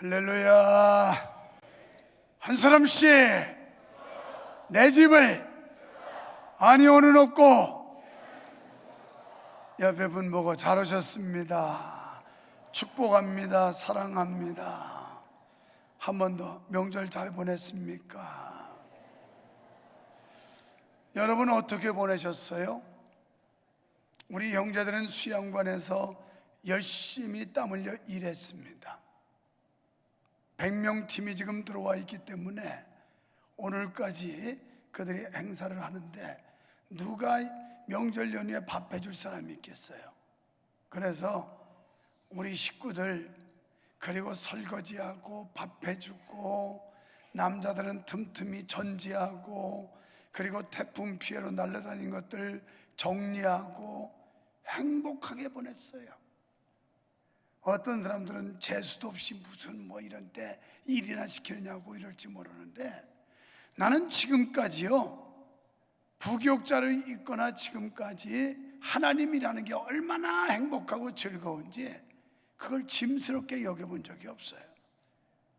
할렐루야. 한 사람씩 내 집을 아니 오는 없고. 옆에 분 보고 잘 오셨습니다. 축복합니다. 사랑합니다. 한 번 더 명절 잘 보냈습니까? 여러분 어떻게 보내셨어요? 우리 형제들은 수양관에서 열심히 땀 흘려 일했습니다. 100명 팀이 지금 들어와 있기 때문에 오늘까지 그들이 행사를 하는데 누가 명절 연휴에 밥 해줄 사람이 있겠어요? 그래서 우리 식구들, 그리고 설거지하고 밥 해주고, 남자들은 틈틈이 전지하고, 그리고 태풍 피해로 날아다닌 것들 정리하고 행복하게 보냈어요. 어떤 사람들은 재수도 없이 무슨 이런 때 일이나 시키느냐고 이럴지 모르는데, 나는 지금까지요, 부교육자를 있거나 지금까지 하나님이라는 게 얼마나 행복하고 즐거운지 그걸 짐스럽게 여겨본 적이 없어요.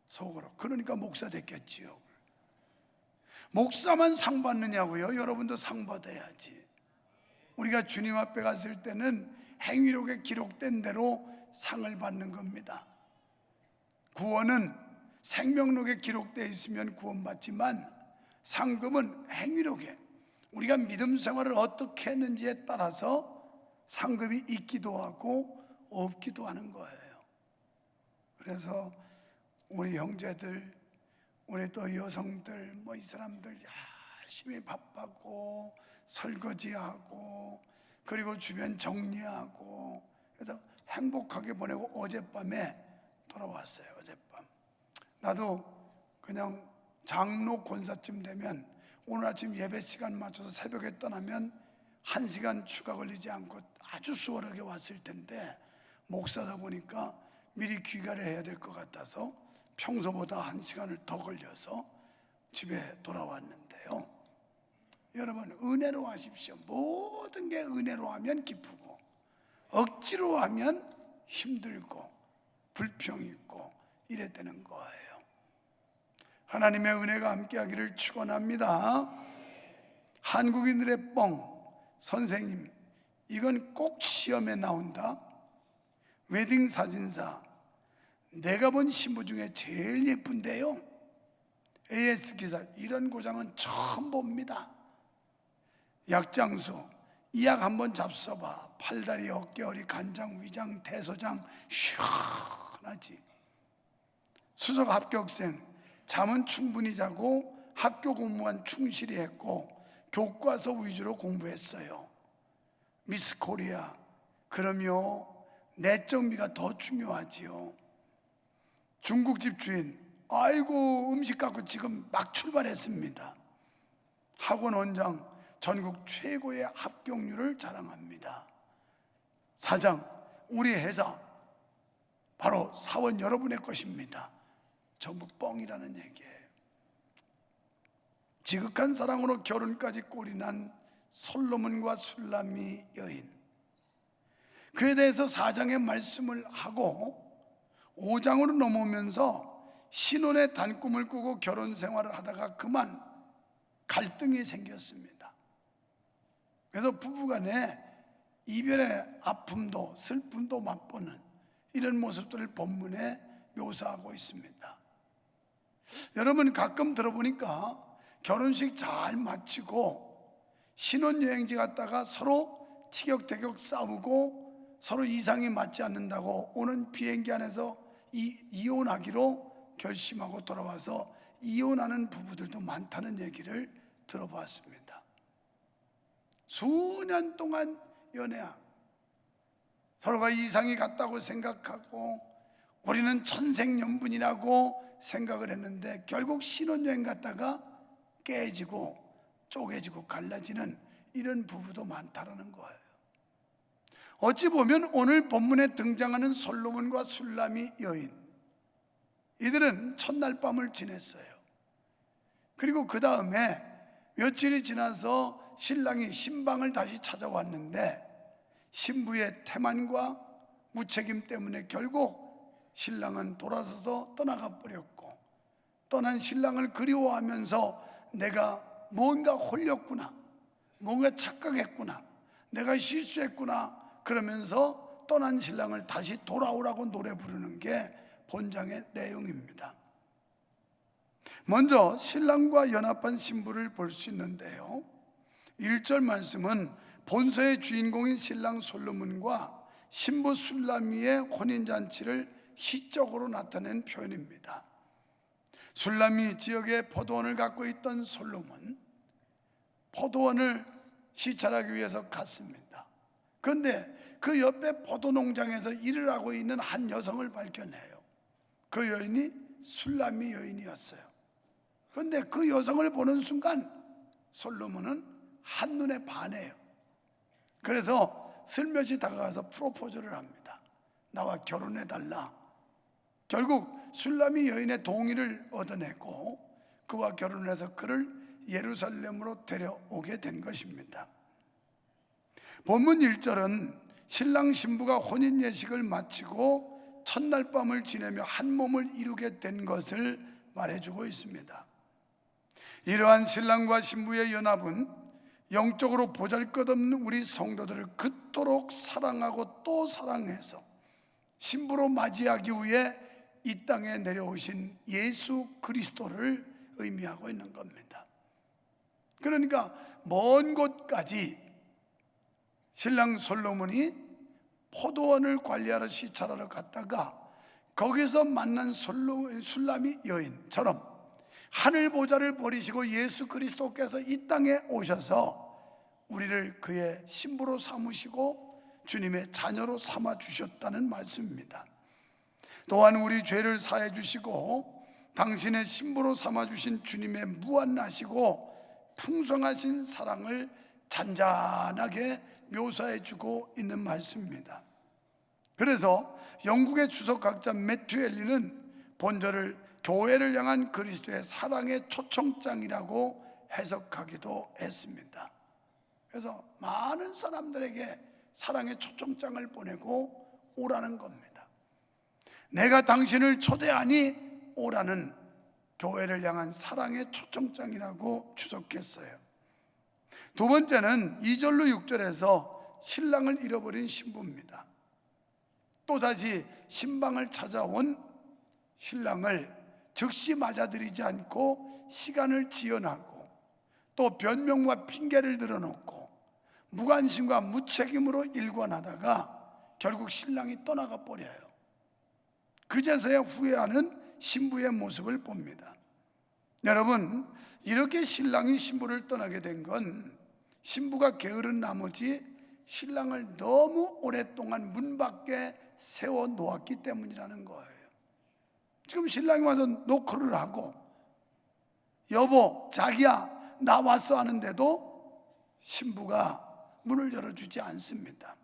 속으로. 그러니까 목사 됐겠지요. 목사만 상 받느냐고요? 여러분도 상 받아야지. 우리가 주님 앞에 갔을 때는 행위록에 기록된 대로 상을 받는 겁니다. 구원은 생명록에 기록되어 있으면 구원받지만, 상급은 행위록에, 우리가 믿음 생활을 어떻게 했는지에 따라서 상급이 있기도 하고 없기도 하는 거예요. 그래서 우리 형제들, 우리 또 여성들, 이 사람들 열심히 바빠고 설거지하고 그리고 주변 정리하고, 그래서 행복하게 보내고 어젯밤에 돌아왔어요. 어젯밤 나도 그냥 장로 권사쯤 되면 오늘 아침 예배 시간 맞춰서 새벽에 떠나면 1시간 추가 걸리지 않고 아주 수월하게 왔을 텐데, 목사다 보니까 미리 귀가를 해야 될 것 같아서 평소보다 1시간을 더 걸려서 집에 돌아왔는데요. 여러분, 은혜로 하십시오. 모든 게 은혜로 하면 기쁘고 억지로 하면 힘들고 불평 있고 이래 되는 거예요. 하나님의 은혜가 함께하기를 축원합니다. 한국인들의 뻥, 선생님 이건 꼭 시험에 나온다. 웨딩 사진사, 내가 본 신부 중에 제일 예쁜데요. AS 기사, 이런 고장은 처음 봅니다. 약장수, 이 약 한번 잡숴봐. 팔다리, 어깨, 허리, 간장, 위장, 대소장 시원하지. 수석 합격생, 잠은 충분히 자고 학교 공부만 충실히 했고 교과서 위주로 공부했어요. 미스 코리아, 그럼요, 내적미가 더 중요하지요. 중국집 주인, 아이고 음식 갖고 지금 막 출발했습니다. 학원 원장, 전국 최고의 합격률을 자랑합니다. 사장, 우리 회사 바로 사원 여러분의 것입니다. 전부 뻥이라는 얘기예요. 지극한 사랑으로 결혼까지 꼴이 난 솔로몬과 술람미 여인, 그에 대해서 4장의 말씀을 하고 5장으로 넘어오면서 신혼의 단꿈을 꾸고 결혼 생활을 하다가 그만 갈등이 생겼습니다. 그래서 부부간에 이별의 아픔도 슬픔도 맛보는 이런 모습들을 본문에 묘사하고 있습니다. 여러분, 가끔 들어보니까 결혼식 잘 마치고 신혼여행지 갔다가 서로 티격태격 싸우고 서로 이상이 맞지 않는다고 오는 비행기 안에서 이혼하기로 결심하고 돌아와서 이혼하는 부부들도 많다는 얘기를 들어봤습니다. 수년 동안 연애하고 서로가 이상이 같다고 생각하고 우리는 천생연분이라고 생각을 했는데 결국 신혼여행 갔다가 깨지고 쪼개지고 갈라지는 이런 부부도 많다라는 거예요. 어찌 보면 오늘 본문에 등장하는 솔로몬과 술람미 여인, 이들은 첫날 밤을 지냈어요. 그리고 그 다음에 며칠이 지나서 신랑이 신방을 다시 찾아왔는데 신부의 태만과 무책임 때문에 결국 신랑은 돌아서서 떠나가 버렸고, 떠난 신랑을 그리워하면서 내가 뭔가 홀렸구나, 뭔가 착각했구나, 내가 실수했구나 그러면서 떠난 신랑을 다시 돌아오라고 노래 부르는 게 본장의 내용입니다. 먼저 신랑과 연합한 신부를 볼 수 있는데요, 1절 말씀은 본서의 주인공인 신랑 솔로몬과 신부 술라미의 혼인잔치를 시적으로 나타낸 표현입니다. 술라미 지역에 포도원을 갖고 있던 솔로몬, 포도원을 시찰하기 위해서 갔습니다. 그런데 그 옆에 포도 농장에서 일을 하고 있는 한 여성을 발견해요. 그 여인이 술라미 여인이었어요. 그런데 그 여성을 보는 순간 솔로몬은 한눈에 반해요. 그래서 슬며시 다가가서 프로포즈를 합니다. 나와 결혼해달라. 결국 술라미 여인의 동의를 얻어내고 그와 결혼을 해서 그를 예루살렘으로 데려오게 된 것입니다. 본문 1절은 신랑 신부가 혼인 예식을 마치고 첫날 밤을 지내며 한 몸을 이루게 된 것을 말해주고 있습니다. 이러한 신랑과 신부의 연합은 영적으로 보잘것없는 우리 성도들을 그토록 사랑하고 또 사랑해서 신부로 맞이하기 위해 이 땅에 내려오신 예수 그리스도를 의미하고 있는 겁니다. 그러니까 먼 곳까지 신랑 솔로몬이 포도원을 관리하러 시찰하러 갔다가 거기서 만난 술라미 여인처럼 하늘 보좌를 버리시고 예수 그리스도께서 이 땅에 오셔서 우리를 그의 신부로 삼으시고 주님의 자녀로 삼아 주셨다는 말씀입니다. 또한 우리 죄를 사해 주시고 당신의 신부로 삼아 주신 주님의 무한하시고 풍성하신 사랑을 잔잔하게 묘사해 주고 있는 말씀입니다. 그래서 영국의 주석학자 매튜 앨리는 본절을 교회를 향한 그리스도의 사랑의 초청장이라고 해석하기도 했습니다. 그래서 많은 사람들에게 사랑의 초청장을 보내고 오라는 겁니다. 내가 당신을 초대하니 오라는 교회를 향한 사랑의 초청장이라고 추석했어요. 두 번째는 2절로 6절에서 신랑을 잃어버린 신부입니다. 또다시 신방을 찾아온 신랑을 즉시 맞아들이지 않고 시간을 지연하고 또 변명과 핑계를 늘어놓고 무관심과 무책임으로 일관하다가 결국 신랑이 떠나가 버려요. 그제서야 후회하는 신부의 모습을 봅니다. 여러분, 이렇게 신랑이 신부를 떠나게 된 건 신부가 게으른 나머지 신랑을 너무 오랫동안 문 밖에 세워 놓았기 때문이라는 거예요. 지금 신랑이 와서 노크를 하고 여보, 자기야, 나 왔어 하는데도 신부가 문을 열어주지 않습니다.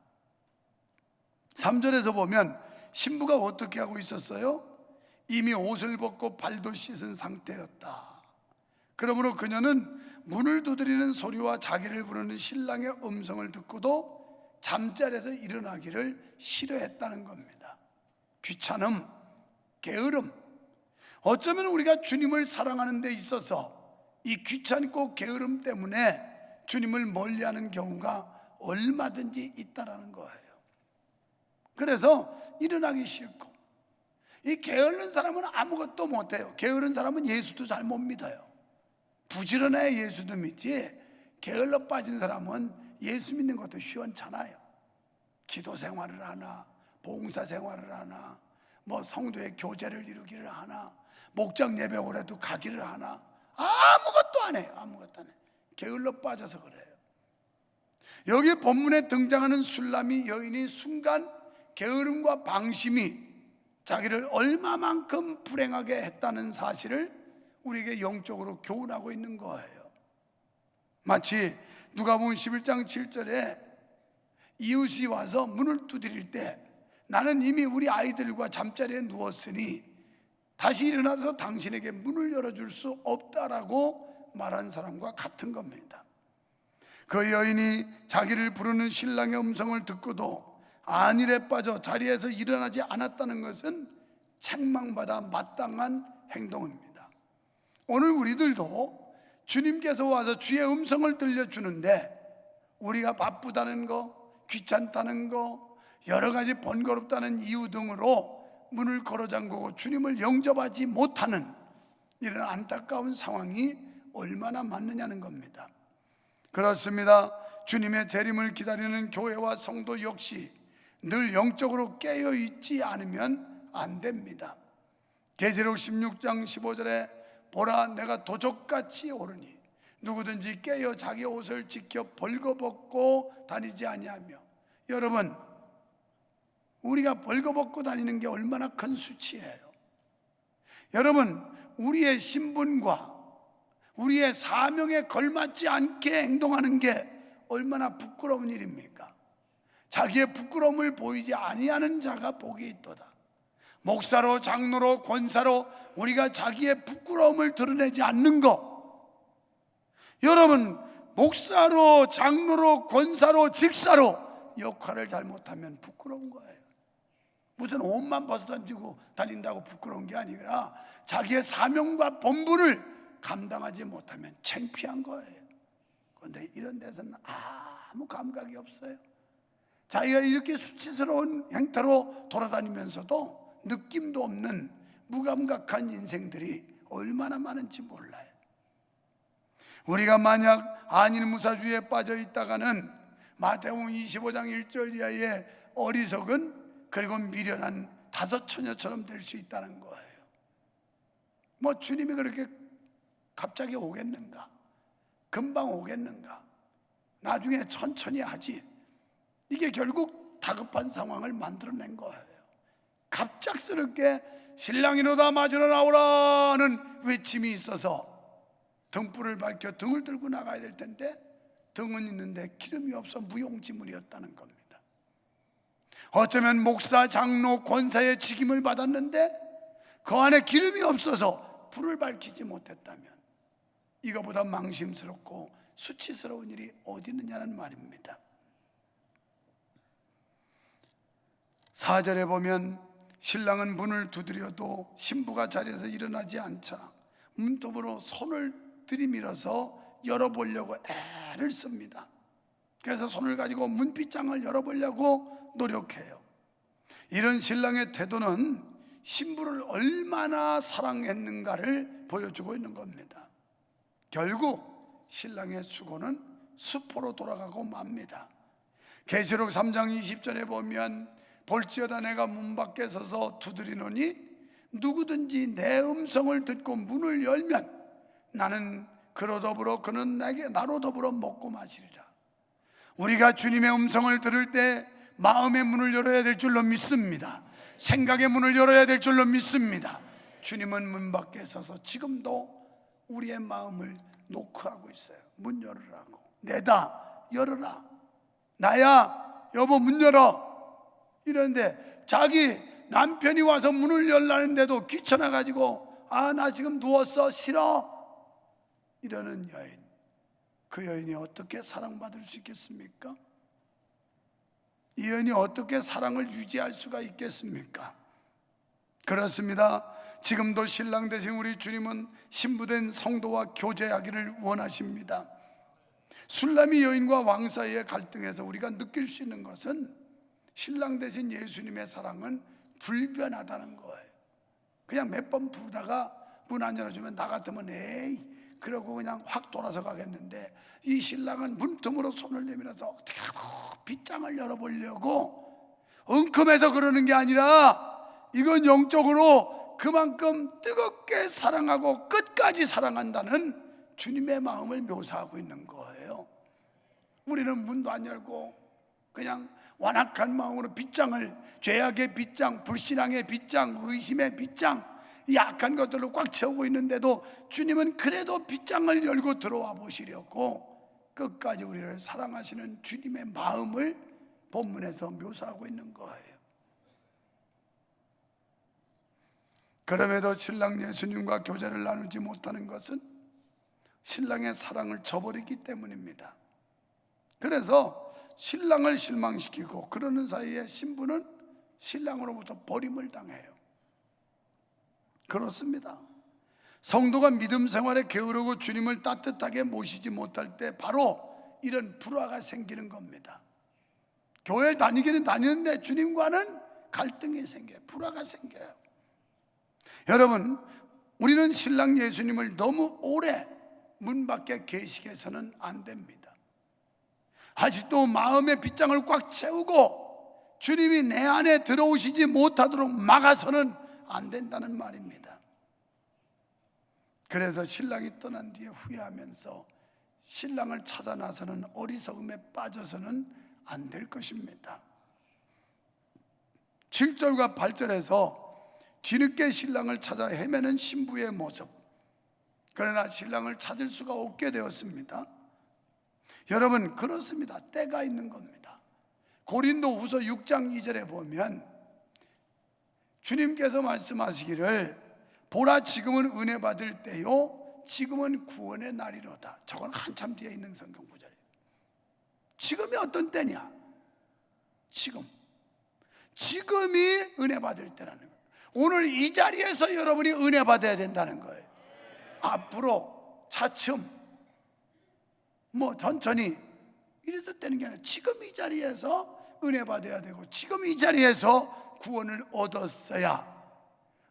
3절에서 보면 신부가 어떻게 하고 있었어요? 이미 옷을 벗고 발도 씻은 상태였다. 그러므로 그녀는 문을 두드리는 소리와 자기를 부르는 신랑의 음성을 듣고도 잠자리에서 일어나기를 싫어했다는 겁니다. 귀찮음, 게으름. 어쩌면 우리가 주님을 사랑하는 데 있어서 이 귀찮고 게으름 때문에 주님을 멀리하는 경우가 얼마든지 있다라는 거예요. 그래서 일어나기 싫고, 이 게으른 사람은 아무것도 못해요. 게으른 사람은 예수도 잘 못 믿어요. 부지런해야 예수도 믿지, 게을러 빠진 사람은 예수 믿는 것도 시원찮아요. 기도 생활을 하나, 봉사 생활을 하나, 뭐 성도의 교제를 이루기를 하나, 목장 예배 오래도 가기를 하나, 아무것도 안 해요. 아무것도 안 해요. 게을러 빠져서 그래요. 여기 본문에 등장하는 술라미 여인이 순간 게으름과 방심이 자기를 얼마만큼 불행하게 했다는 사실을 우리에게 영적으로 교훈하고 있는 거예요. 마치 누가복음 11장 7절에 이웃이 와서 문을 두드릴 때 나는 이미 우리 아이들과 잠자리에 누웠으니 다시 일어나서 당신에게 문을 열어줄 수 없다라고 말한 사람과 같은 겁니다. 그 여인이 자기를 부르는 신랑의 음성을 듣고도 안일에 빠져 자리에서 일어나지 않았다는 것은 책망받아 마땅한 행동입니다. 오늘 우리들도 주님께서 와서 주의 음성을 들려주는데 우리가 바쁘다는 거, 귀찮다는 거, 여러 가지 번거롭다는 이유 등으로 문을 걸어 잠그고 주님을 영접하지 못하는 이런 안타까운 상황이 얼마나 많느냐는 겁니다. 그렇습니다. 주님의 재림을 기다리는 교회와 성도 역시 늘 영적으로 깨어 있지 않으면 안 됩니다. 계시록 16장 15절에 보라, 내가 도적같이 오르니 누구든지 깨어 자기 옷을 지켜 벌거벗고 다니지 아니하며. 여러분, 우리가 벌거벗고 다니는 게 얼마나 큰 수치예요. 여러분, 우리의 신분과 우리의 사명에 걸맞지 않게 행동하는 게 얼마나 부끄러운 일입니까? 자기의 부끄러움을 보이지 아니하는 자가 복이 있도다. 목사로, 장로로, 권사로 우리가 자기의 부끄러움을 드러내지 않는 것. 여러분, 목사로, 장로로, 권사로, 집사로 역할을 잘못하면 부끄러운 거예요. 무슨 옷만 벗어던지고 다닌다고 부끄러운 게 아니라 자기의 사명과 본분을 감당하지 못하면 창피한 거예요. 그런데 이런 데서는 아무 감각이 없어요. 자기가 이렇게 수치스러운 행태로 돌아다니면서도 느낌도 없는 무감각한 인생들이 얼마나 많은지 몰라요. 우리가 만약 안일무사주의에 빠져 있다가는 마태복음 25장 1절 이하의 어리석은 그리고 미련한 다섯 처녀처럼 될 수 있다는 거예요. 뭐 주님이 그렇게 갑자기 오겠는가? 금방 오겠는가? 나중에 천천히 하지. 이게 결국 다급한 상황을 만들어낸 거예요. 갑작스럽게 신랑이로다 맞으러 나오라는 외침이 있어서 등불을 밝혀 등을 들고 나가야 될 텐데 등은 있는데 기름이 없어 무용지물이었다는 겁니다. 어쩌면 목사, 장로, 권사의 직임을 받았는데 그 안에 기름이 없어서 불을 밝히지 못했다면 이거보다 망심스럽고 수치스러운 일이 어디 있느냐는 말입니다. 4절에 보면 신랑은 문을 두드려도 신부가 자리에서 일어나지 않자 문톱으로 손을 들이밀어서 열어보려고 애를 씁니다. 그래서 손을 가지고 문빗장을 열어보려고 노력해요. 이런 신랑의 태도는 신부를 얼마나 사랑했는가를 보여주고 있는 겁니다. 결국 신랑의 수고는 수포로 돌아가고 맙니다. 계시록 3장 20절에 보면 볼지어다 내가 문 밖에 서서 두드리노니 누구든지 내 음성을 듣고 문을 열면 나는 그로 더불어 그는 나로 더불어 먹고 마시리라. 우리가 주님의 음성을 들을 때 마음의 문을 열어야 될 줄로 믿습니다. 생각의 문을 열어야 될 줄로 믿습니다. 주님은 문 밖에 서서 지금도 우리의 마음을 노크하고 있어요. 문 열으라고. 내다 열어라. 나야 여보 문 열어. 이러는데 자기 남편이 와서 문을 열라는데도 귀찮아가지고 나 지금 누웠어 싫어 이러는 여인. 그 여인이 어떻게 사랑받을 수 있겠습니까? 이 여인이 어떻게 사랑을 유지할 수가 있겠습니까? 그렇습니다. 지금도 신랑 되신 우리 주님은 신부된 성도와 교제하기를 원하십니다. 술람이 여인과 왕 사이의 갈등에서 우리가 느낄 수 있는 것은 신랑 되신 예수님의 사랑은 불변하다는 거예요. 그냥 몇 번 부르다가 문 안 열어주면 나 같으면 에이 그러고 그냥 확 돌아서 가겠는데 이 신랑은 문틈으로 손을 내밀어서 어떻게라도 빗장을 열어보려고 엉큼해서 그러는 게 아니라 이건 영적으로 그만큼 뜨겁게 사랑하고 끝까지 사랑한다는 주님의 마음을 묘사하고 있는 거예요. 우리는 문도 안 열고 그냥 완악한 마음으로 빗장을, 죄악의 빗장, 불신앙의 빗장, 의심의 빗장, 약한 것들로 꽉 채우고 있는데도 주님은 그래도 빗장을 열고 들어와 보시려고 끝까지 우리를 사랑하시는 주님의 마음을 본문에서 묘사하고 있는 거예요. 그럼에도 신랑 예수님과 교제를 나누지 못하는 것은 신랑의 사랑을 저버리기 때문입니다. 그래서 신랑을 실망시키고 그러는 사이에 신부는 신랑으로부터 버림을 당해요. 그렇습니다. 성도가 믿음 생활에 게으르고 주님을 따뜻하게 모시지 못할 때 바로 이런 불화가 생기는 겁니다. 교회를 다니기는 다니는데 주님과는 갈등이 생겨요. 불화가 생겨요. 여러분, 우리는 신랑 예수님을 너무 오래 문 밖에 계시게 해서는 안 됩니다. 아직도 마음의 빗장을 꽉 채우고 주님이 내 안에 들어오시지 못하도록 막아서는 안 된다는 말입니다. 그래서 신랑이 떠난 뒤에 후회하면서 신랑을 찾아 나서는 어리석음에 빠져서는 안 될 것입니다. 7절과 8절에서 뒤늦게 신랑을 찾아 헤매는 신부의 모습, 그러나 신랑을 찾을 수가 없게 되었습니다. 여러분, 그렇습니다. 때가 있는 겁니다. 고린도후서 6장 2절에 보면 주님께서 말씀하시기를 보라 지금은 은혜 받을 때요 지금은 구원의 날이로다. 저건 한참 뒤에 있는 성경 구절이에요. 지금이 어떤 때냐? 지금이 은혜 받을 때라는 거예요. 오늘 이 자리에서 여러분이 은혜 받아야 된다는 거예요. 앞으로 차츰 천천히 이래도 되는 게 아니라 지금 이 자리에서 은혜 받아야 되고 지금 이 자리에서 구원을 얻었어야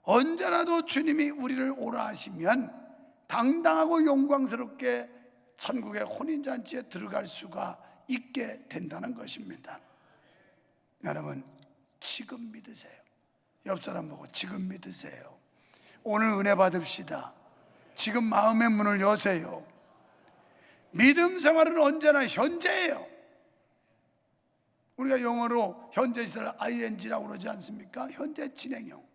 언제라도 주님이 우리를 오라 하시면 당당하고 영광스럽게 천국의 혼인잔치에 들어갈 수가 있게 된다는 것입니다. 여러분, 지금 믿으세요. 옆 사람 보고 지금 믿으세요. 오늘 은혜 받읍시다. 지금 마음의 문을 여세요. 믿음 생활은 언제나 현재예요. 우리가 영어로 현재 시를 ing라고 그러지 않습니까? 현재 진행형.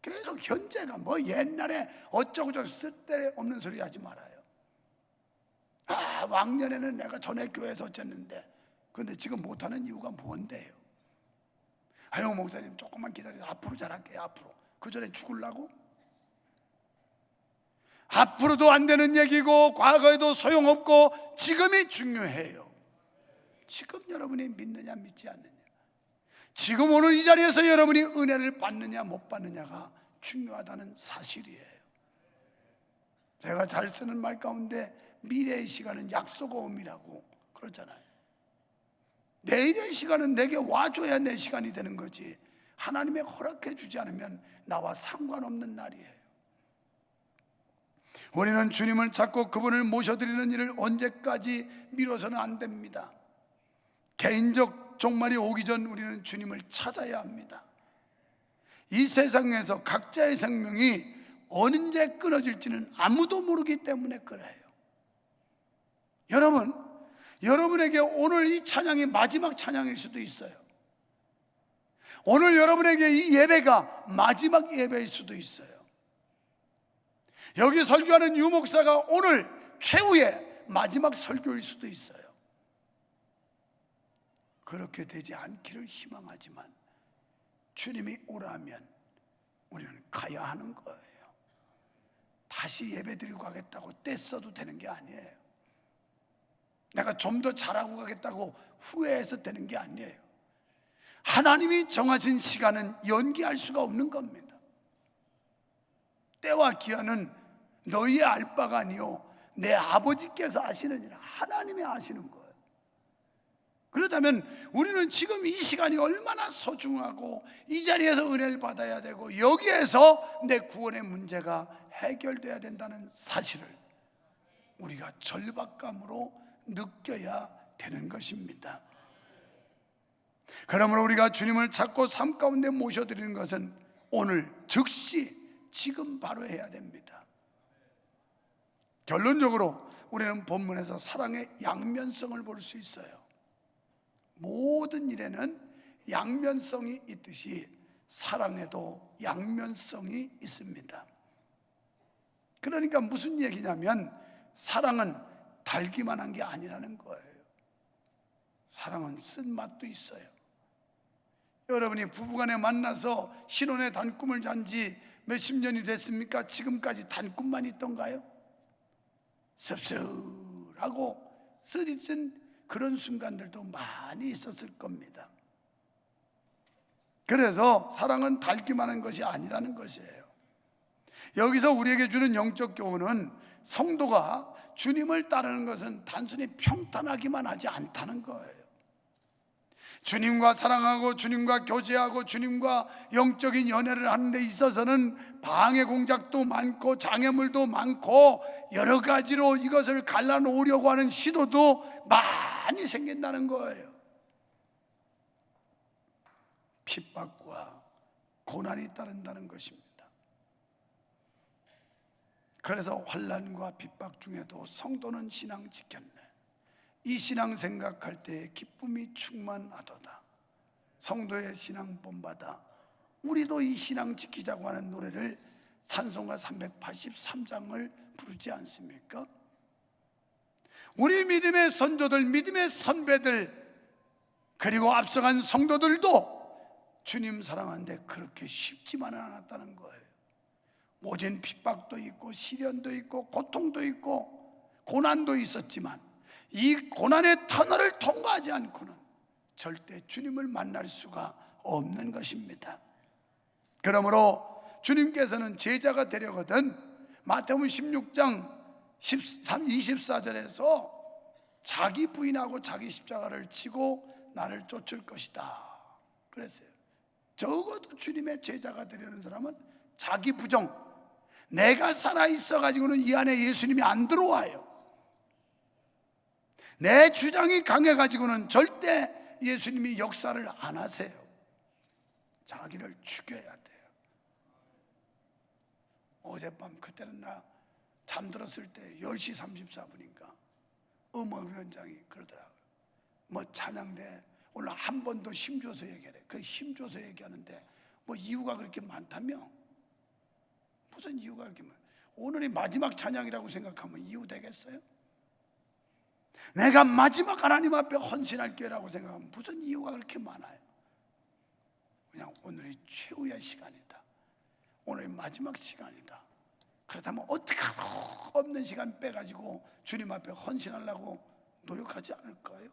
계속 현재가 옛날에 어쩌고저쩌고 쓸데없는 소리 하지 말아요. 왕년에는 내가 전에 교회에서 어쨌는데 근데 지금 못하는 이유가 뭔데요? 형 목사님 조금만 기다려요. 앞으로 잘할게요. 앞으로. 그 전에 죽으려고? 앞으로도 안 되는 얘기고 과거에도 소용없고 지금이 중요해요. 지금 여러분이 믿느냐 믿지 않느냐, 지금 오늘 이 자리에서 여러분이 은혜를 받느냐 못 받느냐가 중요하다는 사실이에요. 제가 잘 쓰는 말 가운데 미래의 시간은 약속음이라고 그러잖아요. 내일의 시간은 내게 와줘야 내 시간이 되는 거지 하나님이 허락해 주지 않으면 나와 상관없는 날이에요. 우리는 주님을 찾고 그분을 모셔드리는 일을 언제까지 미뤄서는 안 됩니다. 개인적 종말이 오기 전 우리는 주님을 찾아야 합니다. 이 세상에서 각자의 생명이 언제 끊어질지는 아무도 모르기 때문에 그래요. 여러분에게 오늘 이 찬양이 마지막 찬양일 수도 있어요. 오늘 여러분에게 이 예배가 마지막 예배일 수도 있어요. 여기 설교하는 유목사가 오늘 최후의 마지막 설교일 수도 있어요. 그렇게 되지 않기를 희망하지만 주님이 오라면 우리는 가야 하는 거예요. 다시 예배드리고 가겠다고 떼써도 되는 게 아니에요. 내가 좀 더 잘하고 가겠다고 후회해서 되는 게 아니에요. 하나님이 정하신 시간은 연기할 수가 없는 겁니다. 때와 기한은 너희의 알 바가 아니요 내 아버지께서 아시느니라. 하나님이 아시는 거예요. 그렇다면 우리는 지금 이 시간이 얼마나 소중하고 이 자리에서 은혜를 받아야 되고 여기에서 내 구원의 문제가 해결돼야 된다는 사실을 우리가 절박감으로 느껴야 되는 것입니다. 그러므로 우리가 주님을 찾고 삶 가운데 모셔드리는 것은 오늘 즉시 지금 바로 해야 됩니다. 결론적으로 우리는 본문에서 사랑의 양면성을 볼 수 있어요. 모든 일에는 양면성이 있듯이 사랑에도 양면성이 있습니다. 그러니까 무슨 얘기냐면 사랑은 달기만 한 게 아니라는 거예요. 사랑은 쓴맛도 있어요. 여러분이 부부간에 만나서 신혼의 단꿈을 잔 지 몇십 년이 됐습니까? 지금까지 단꿈만 있던가요? 씁쓸하고 쓰디쓴 그런 순간들도 많이 있었을 겁니다. 그래서 사랑은 닳기만 한 것이 아니라는 것이에요. 여기서 우리에게 주는 영적 교훈은 성도가 주님을 따르는 것은 단순히 평탄하기만 하지 않다는 거예요. 주님과 사랑하고 주님과 교제하고 주님과 영적인 연애를 하는 데 있어서는 방해 공작도 많고 장애물도 많고 여러 가지로 이것을 갈라놓으려고 하는 시도도 많이 생긴다는 거예요. 핍박과 고난이 따른다는 것입니다. 그래서 환난과 핍박 중에도 성도는 신앙 지켰네. 이 신앙 생각할 때 기쁨이 충만하도다. 성도의 신앙 본받아 우리도 이 신앙 지키자고 하는 노래를 찬송가 383장을 부르지 않습니까? 우리 믿음의 선조들, 믿음의 선배들, 그리고 앞서간 성도들도 주님 사랑하는데 그렇게 쉽지만은 않았다는 거예요. 모진 핍박도 있고 시련도 있고 고통도 있고 고난도 있었지만 이 고난의 터널을 통과하지 않고는 절대 주님을 만날 수가 없는 것입니다. 그러므로 주님께서는 제자가 되려거든 마태복음 16장 24절에서 자기 부인하고 자기 십자가를 지고 나를 쫓을 것이다 그랬어요. 적어도 주님의 제자가 되려는 사람은 자기 부정, 내가 살아있어 가지고는 이 안에 예수님이 안 들어와요. 내 주장이 강해 가지고는 절대 예수님이 역사를 안 하세요. 자기를 죽여야 돼요. 어젯밤 그때는 나 잠들었을 때 10시 34분인가 음악위원장이 그러더라고요. 뭐 찬양대 오늘 한 번 더 힘줘서 얘기하래. 그 힘줘서 얘기하는데 뭐 이유가 그렇게 많다며? 무슨 이유가 그렇게 많아요? 오늘이 마지막 찬양이라고 생각하면 이유 되겠어요? 내가 마지막 하나님 앞에 헌신할 기회라고 생각하면 무슨 이유가 그렇게 많아요? 그냥 오늘이 최후의 시간이다. 오늘이 마지막 시간이다. 그렇다면 어떻게 없는 시간 빼가지고 주님 앞에 헌신하려고 노력하지 않을까요?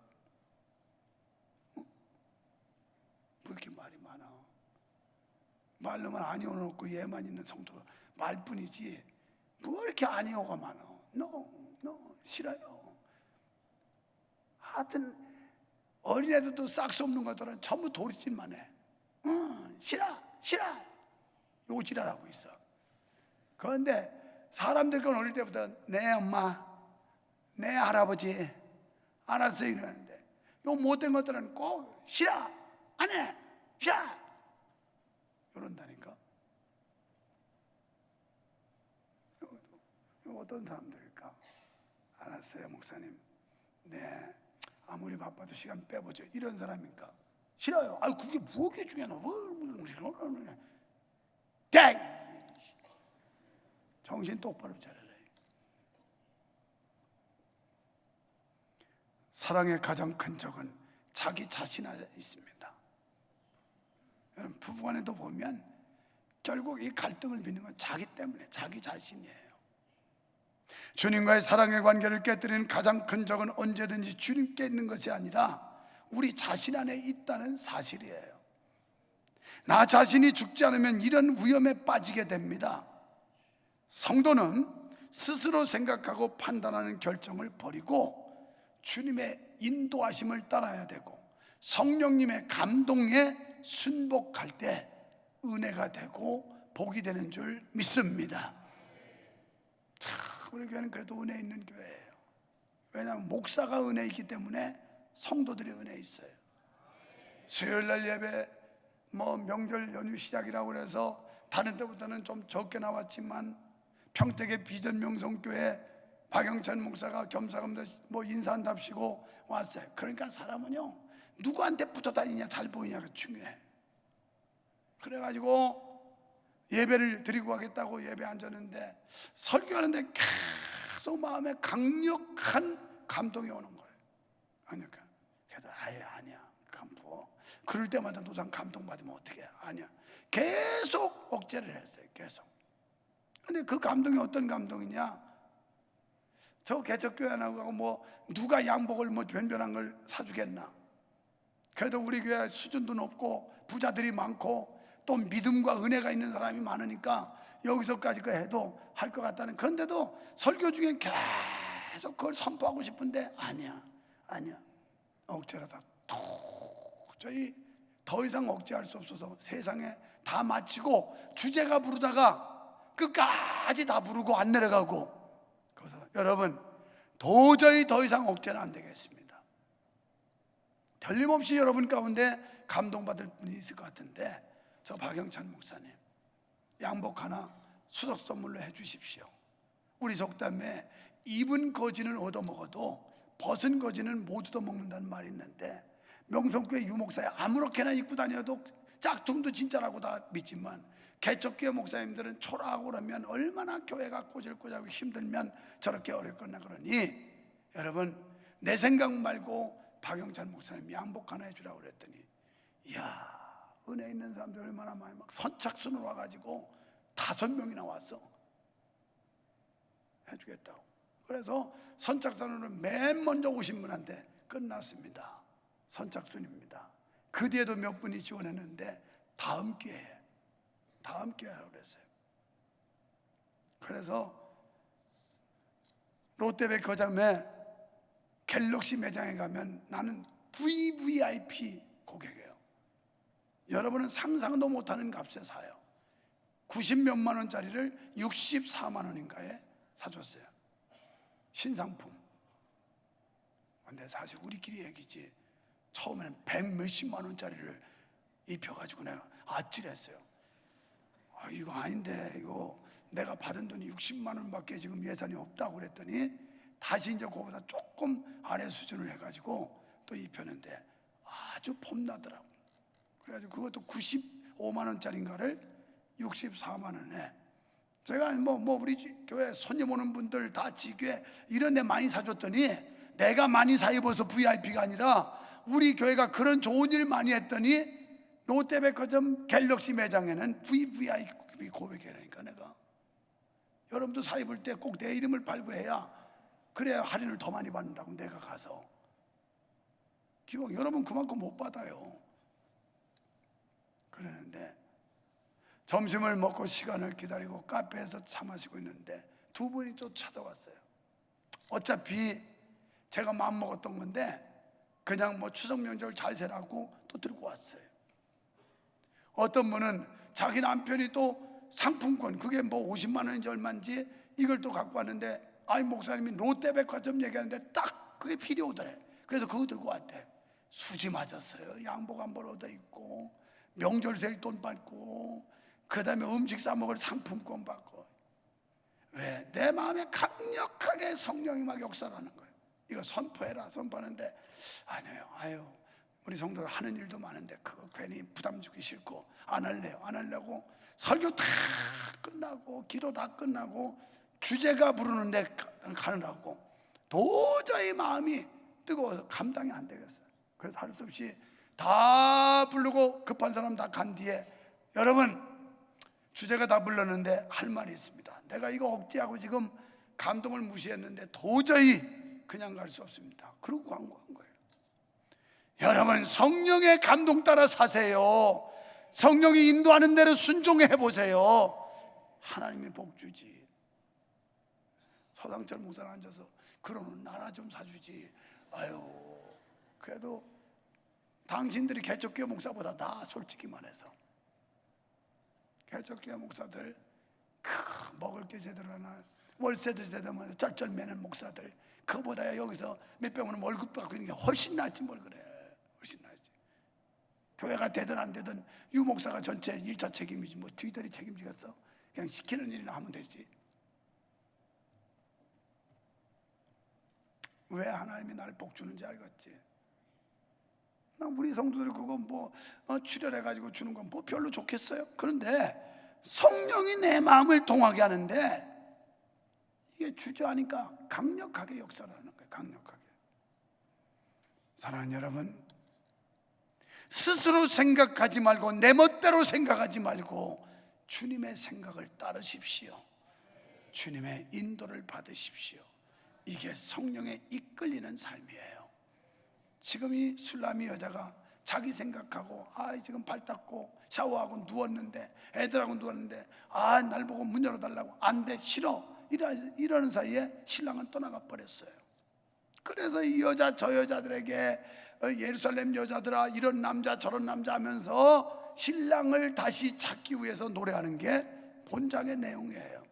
왜 이렇게 말이 많아? 말로만 아니오는 없고 예만 있는 성도 말뿐이지 뭐 이렇게 아니오가 많아? No, 싫어요. 하여튼 어린애들도 싹수 없는 것들은 전부 도리짓만 해. 싫어 요거 지랄하고 있어. 그런데 사람들 건 어릴 때부터 내 엄마, 내 할아버지 알았어 이러는데 요 못된 것들은 꼭 싫어, 안 해, 싫어 이런다니까. 요 어떤 사람들일까? 알았어요 목사님, 네 아무리 바빠도 시간 빼보죠. 이런 사람인가? 싫어요. 아 그게 뭐게 중요하나? 땡! 정신 똑바로 차려라. 사랑의 가장 큰 적은 자기 자신 안에 있습니다. 여러분 부부간에도 보면 결국 이 갈등을 빚는 건 자기 때문에 자기 자신이에요. 주님과의 사랑의 관계를 깨뜨리는 가장 큰 적은 언제든지 주님께 있는 것이 아니라 우리 자신 안에 있다는 사실이에요. 나 자신이 죽지 않으면 이런 위험에 빠지게 됩니다. 성도는 스스로 생각하고 판단하는 결정을 버리고 주님의 인도하심을 따라야 되고 성령님의 감동에 순복할 때 은혜가 되고 복이 되는 줄 믿습니다. 참 우리 교회는 그래도 은혜 있는 교회예요. 왜냐하면 목사가 은혜 있기 때문에 성도들이 은혜 있어요. 수요일날 예배 뭐 명절 연휴 시작이라고 그래서 다른 때보다는 좀 적게 나왔지만 평택의 비전명성교회 박영찬 목사가 겸사겸사 뭐 인사한답시고 왔어요. 그러니까 사람은요 누구한테 붙어 다니냐 잘 보이냐가 중요해. 그래가지고 예배를 드리고 가겠다고 예배 앉았는데 설교하는데 계속 마음에 강력한 감동이 오는 거예요. 그러니까 그래도 아예 아니야 감동. 그럴 때마다 노상 감동받으면 어떻게 해? 아니야. 계속 억제를 했어요. 계속. 근데 그 감동이 어떤 감동이냐? 저 개척교회 안 하고 뭐 누가 양복을 뭐 변변한 걸 사주겠나? 그래도 우리 교회 수준도 높고 부자들이 많고 또 믿음과 은혜가 있는 사람이 많으니까 여기서까지 그 해도 할 것 같다는. 그런데도 설교 중에 계속 그걸 선포하고 싶은데 아니야. 억제하다 도저히 더 이상 억제할 수 없어서 세상에 다 마치고 주제가 부르다가 끝까지 다 부르고 안 내려가고. 그래서 여러분, 도저히 더 이상 억제는 안 되겠습니다. 틀림없이 여러분 가운데 감동받을 분이 있을 것 같은데, 저 박영찬 목사님 양복 하나 수석 선물로 해 주십시오. 우리 속담에 입은 거지는 얻어먹어도 벗은 거지는 못 얻어먹는다는 말이 있는데, 명성교회 유목사에 아무렇게나 입고 다녀도 짝퉁도 진짜라고 다 믿지만, 개척교회 목사님들은 초라하고 그러면 얼마나 교회가 꼬질꼬질하고 힘들면 저렇게 어렵거나 그러니, 여러분 내 생각 말고 박영찬 목사님 양복 하나 해주라고 그랬더니, 이야, 은혜 있는 사람들 얼마나 많이 막 선착순으로 와가지고 5명이나 왔어. 해주겠다고. 그래서 선착순으로 맨 먼저 오신 분한테 끝났습니다. 선착순입니다. 그 뒤에도 몇 분이 지원했는데 다음 기회에 하라고 그랬어요. 그래서 롯데백화점에 갤럭시 매장에 가면 나는 VVIP 고객이에요. 여러분은 상상도 못하는 값에 사요. 90몇만 원짜리를 64만 원인가에 사줬어요. 신상품. 근데 사실 우리끼리 얘기지, 처음에는 100몇십만 원짜리를 입혀가지고 내가 아찔했어요. 이거 아닌데, 이거 내가 받은 돈이 60만 원밖에 지금 예산이 없다고 그랬더니 다시 이제 그거보다 조금 아래 수준을 해가지고 또 입혔는데 아주 폼나더라고. 그래가지고 그것도 95만 원짜리인가를 64만 원에, 제가 우리 교회 손님 오는 분들 다 지교회 이런 데 많이 사줬더니, 내가 많이 사 입어서 VIP가 아니라 우리 교회가 그런 좋은 일 많이 했더니 롯데백화점 갤럭시 매장에는 VVIP 고백이라니까. 내가 여러분도 사 입을 때 꼭 내 이름을 팔고 해야, 그래야 할인을 더 많이 받는다고. 내가 가서 기왕 여러분 그만큼 못 받아요. 그러는데 점심을 먹고 시간을 기다리고 카페에서 차 마시고 있는데 두 분이 또 찾아왔어요. 어차피 제가 마음먹었던 건데 그냥 추석 명절 잘 세라고 또 들고 왔어요. 어떤 분은 자기 남편이 또 상품권, 그게 50만 원인지 얼마인지 이걸 또 갖고 왔는데, 목사님이 롯데백화점 얘기하는데 딱 그게 필요하더래. 그래서 그거 들고 왔대. 수지 맞았어요. 양복 한 벌 얻어 입고, 명절 세일 돈 받고, 그 다음에 음식 사 먹을 상품권 받고. 왜? 내 마음에 강력하게 성령이 막 역사하는 거예요. 이거 선포해라. 선포하는데 아니에요. 우리 성도들 하는 일도 많은데 그거 괜히 부담 주기 싫고 안 하려고 설교 다 끝나고 기도 다 끝나고 주제가 부르는데 가느라고 도저히 마음이 뜨거워서 감당이 안 되겠어요. 그래서 할 수 없이 다 부르고 급한 사람 다 간 뒤에, 여러분 주제가 다 불렀는데 할 말이 있습니다. 내가 이거 억제하고 지금 감동을 무시했는데 도저히 그냥 갈 수 없습니다. 그러고 광고한 거예요. 여러분 성령의 감동 따라 사세요. 성령이 인도하는 대로 순종해 보세요. 하나님이 복 주지. 서당철 목사는 앉아서 그러면 나라 좀 사주지. 그래도 당신들이 개척교회 목사보다 나, 솔직히 말해서. 개척교회 목사들 먹을 게 제대로 하나, 월세도 제대로 하나 쩔쩔매는 목사들, 그보다 여기서 몇백만 원 월급 받고 있는 게 훨씬 낫지 뭘 그래. 훨씬 낫지. 교회가 되든 안 되든 유 목사가 전체 1차 책임이지 저희들이 책임지겠어? 그냥 시키는 일이나 하면 되지. 왜 하나님이 나를 복 주는지 알겠지? 나 우리 성도들 그거 출혈해가지고 주는 건 별로 좋겠어요? 그런데 성령이 내 마음을 통하게 하는데 이게 주저하니까 강력하게 역사하는 거예요. 강력하게. 사랑하는 여러분, 스스로 생각하지 말고 내 멋대로 생각하지 말고 주님의 생각을 따르십시오. 주님의 인도를 받으십시오. 이게 성령에 이끌리는 삶이에요. 지금 이 술람이 여자가 자기 생각하고 지금 발 닦고 샤워하고 누웠는데, 애들하고 누웠는데 날 보고 문 열어달라고, 안 돼, 싫어, 이러는 사이에 신랑은 떠나가 버렸어요. 그래서 이 여자 저 여자들에게 예루살렘 여자들아 이런 남자 저런 남자 하면서 신랑을 다시 찾기 위해서 노래하는 게 본장의 내용이에요.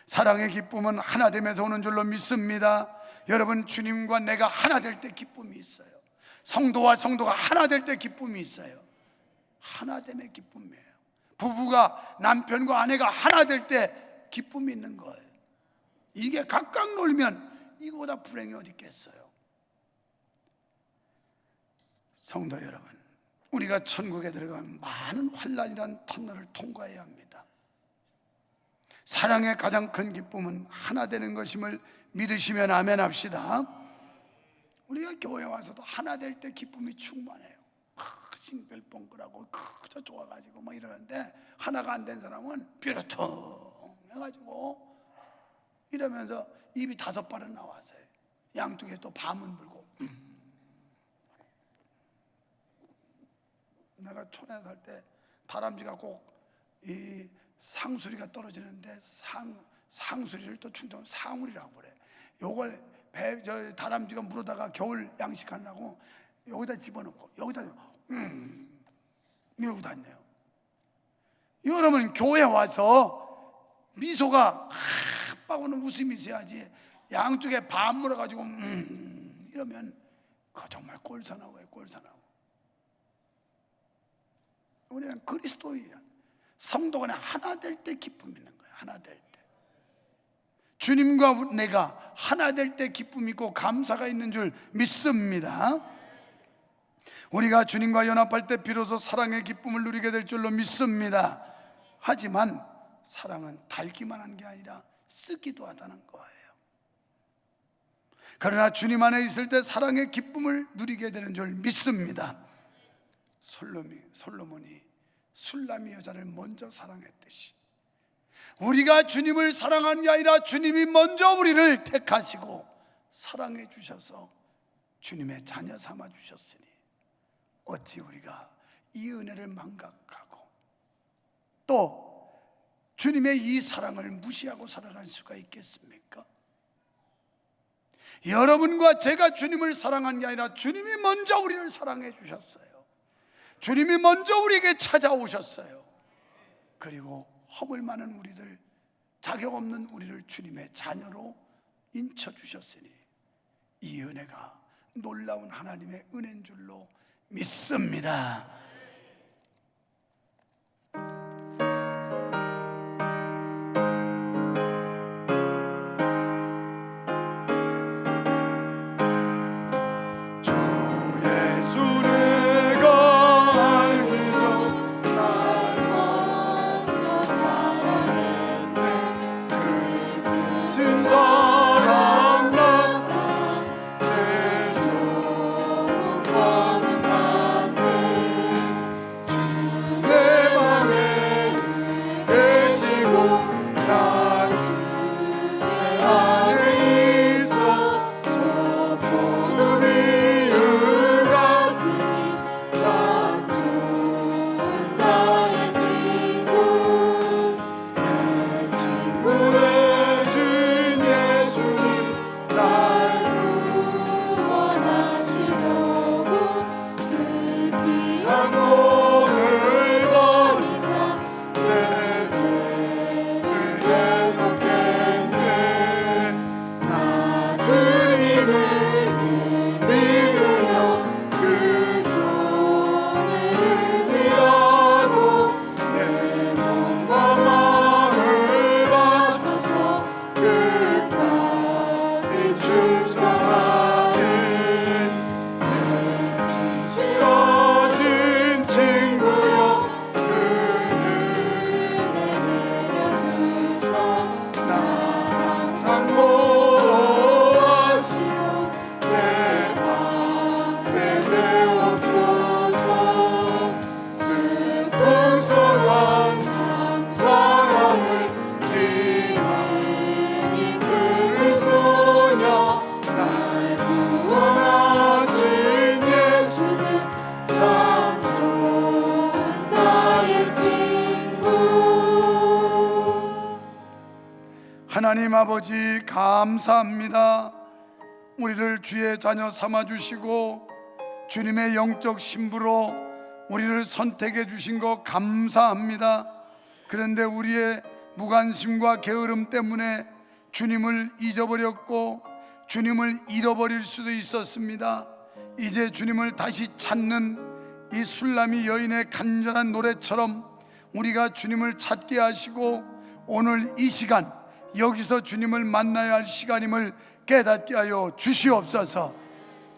사랑의 기쁨은 하나됨에서 오는 줄로 믿습니다. 여러분, 주님과 내가 하나 될 때 기쁨이 있어요. 성도와 성도가 하나 될 때 기쁨이 있어요. 하나됨의 기쁨이에요. 부부가, 남편과 아내가 하나 될 때 기쁨이 있는 거예요. 이게 각각 놀면 이거보다 불행이 어디 있겠어요. 성도 여러분, 우리가 천국에 들어가면 많은 환난이라는 터널을 통과해야 합니다. 사랑의 가장 큰 기쁨은 하나 되는 것임을 믿으시면 아멘 합시다. 우리가 교회 와서도 하나 될 때 기쁨이 충만해요. 싱글벙글하고 저 좋아가지고 막 이러는데, 하나가 안 된 사람은 뾰루통 해가지고 이러면서 입이 5발은 나왔어요. 양쪽에 또 밤은 불고. 내가 촌에 살 때 다람쥐가 꼭 이 상수리가 떨어지는데 상수리를 또 충청 상우리라고 그래. 요걸 다람쥐가 물어다가 겨울 양식하려고 여기다 집어넣고 여기다 이러고 다녀요. 여러분, 교회 와서 미소가 빠고는 웃음이 있어야지, 양쪽에 밥 물어가지고 이러면 그거 정말 꼴사나워요. 꼴사나워. 우리는 그리스도인이야. 성도 간에 하나 될 때 기쁨이 있는 거예요. 하나 될 때. 주님과 내가 하나 될 때 기쁨이 있고 감사가 있는 줄 믿습니다. 우리가 주님과 연합할 때 비로소 사랑의 기쁨을 누리게 될 줄로 믿습니다. 하지만 사랑은 달기만 한 게 아니라 쓰기도 하다는 거예요. 그러나 주님 안에 있을 때 사랑의 기쁨을 누리게 되는 줄 믿습니다. 솔로몬이 술람이 여자를 먼저 사랑했듯이 우리가 주님을 사랑한 게 아니라 주님이 먼저 우리를 택하시고 사랑해 주셔서 주님의 자녀 삼아 주셨으니 어찌 우리가 이 은혜를 망각하고 또 주님의 이 사랑을 무시하고 살아갈 수가 있겠습니까? 여러분과 제가 주님을 사랑한 게 아니라 주님이 먼저 우리를 사랑해 주셨어요. 주님이 먼저 우리에게 찾아오셨어요. 그리고 허물 많은 우리들, 자격 없는 우리를 주님의 자녀로 인쳐주셨으니 이 은혜가 놀라운 하나님의 은혜인 줄로 믿습니다. 하나님 아버지 감사합니다. 우리를 주의 자녀 삼아주시고 주님의 영적 신부로 우리를 선택해 주신 것 감사합니다. 그런데 우리의 무관심과 게으름 때문에 주님을 잊어버렸고 주님을 잃어버릴 수도 있었습니다. 이제 주님을 다시 찾는 이 술람이 여인의 간절한 노래처럼 우리가 주님을 찾게 하시고 오늘 이 시간 여기서 주님을 만나야 할 시간임을 깨닫게 하여 주시옵소서.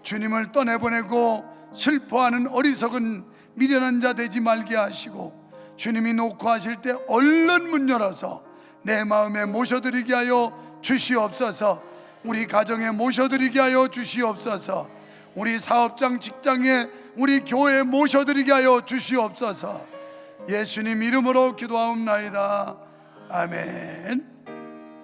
주님을 떠내보내고 슬퍼하는 어리석은 미련한 자 되지 말게 하시고 주님이 놓고 하실 때 얼른 문 열어서 내 마음에 모셔드리게 하여 주시옵소서. 우리 가정에 모셔드리게 하여 주시옵소서. 우리 사업장 직장에 우리 교회에 모셔드리게 하여 주시옵소서. 예수님 이름으로 기도하옵나이다. 아멘.